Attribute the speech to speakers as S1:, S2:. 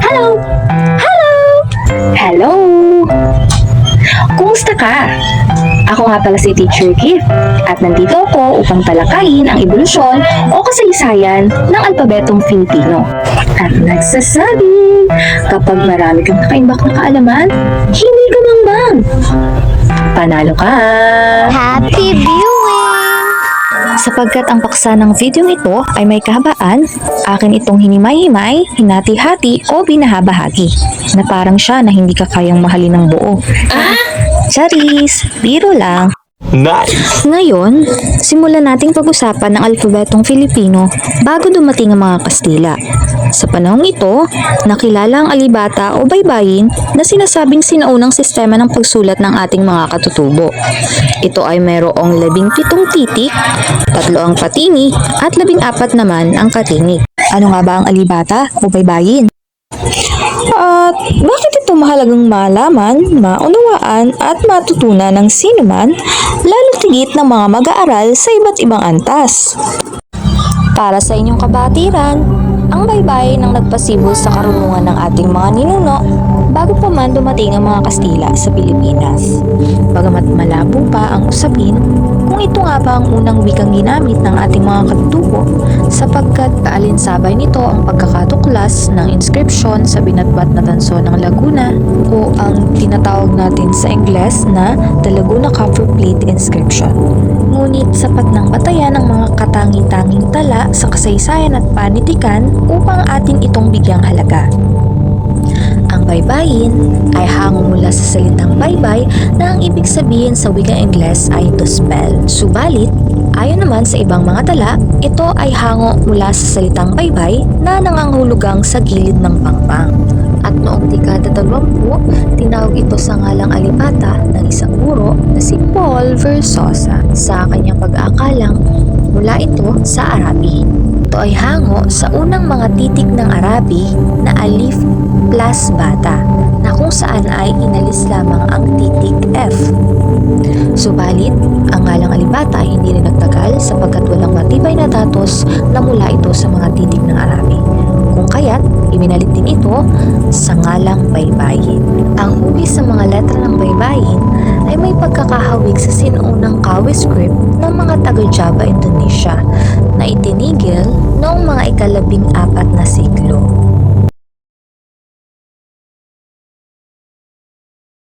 S1: Hello! Hello! Hello! Kumusta ka? Ako nga pala si Teacher Gift at nandito ako upang talakayin ang ebolusyon o kasaysayan ng alpabetong Filipino. At nagsasabi, kapag marami kang nakaimbak na kaalaman, hindi ka mangbang. Panalo ka!
S2: Happy viewing!
S3: Sapagkat ang paksa ng video ito ay may kahabaan, akin itong hinimay-himay, hinati-hati o binahabahagi na parang siya na hindi ka kayang mahalin ng buo. Charis! Biro lang!
S4: Nice!
S3: Ngayon, simulan nating pag-usapan ng alpabetong Filipino bago dumating ang mga Kastila. Sa panahong ito, nakilala ang alibata o baybayin na sinasabing sinaunang sistema ng pagsulat ng ating mga katutubo. Ito ay mayroong 17 titik, 3 ang patini at 14 naman ang katinik. Ano nga ba ang alibata o baybayin? At bakit ito mahalagang malaman, maunawaan at matutunan ng sinuman, lalo tigit ng mga mag-aaral sa iba't ibang antas? Para sa inyong kabatiran, ang baybayin ang nagpasibol sa karunungan ng ating mga ninuno bago pa man dumating ang mga Kastila sa Pilipinas. Bagamat malabo pa ang usapin kung ito nga ba ang unang wikang ginamit ng ating mga katutubo, sapagkat kaalinsabay nito ang pagkakatuklas ng inscription sa binatbat na tanso ng Laguna o ang tinatawag natin sa Ingles na The Laguna Copperplate Inscription. Ngunit sapat ng batayan ang mga katangi-tanging tala sa kasaysayan at panitikan upang atin itong bigyang halaga. Ang baybayin ay hango mula sa salitang baybay na ang ibig sabihin sa wikang Ingles ay to spell. Subalit, ayon naman sa ibang mga tala, ito ay hango mula sa salitang baybay na nangangahulugang sa gilid ng pangpang. At noong dekada 20, tinawag ito sa ngalang alipata ng isang guro na si Paul Versosa sa kanyang pag-aakalang mula ito sa Arabi. Ito ay hango sa unang mga titik ng Arabi na alif plus bata na kung saan ay inalis lamang ang titik F. Subalit, ang ngalang alibata ay hindi rin nagtagal sapagkat walang matibay na datos na mula ito sa mga titik ng Arabi. Kung kaya't, ibinalit din ito sa ngalang baybayin. Ang hugis sa mga letra ng baybayin ay may pagkakahawig sa sinuunang Kawi script ng mga taga-Java, Indonesia na itinigil noong mga ika-14 na siglo.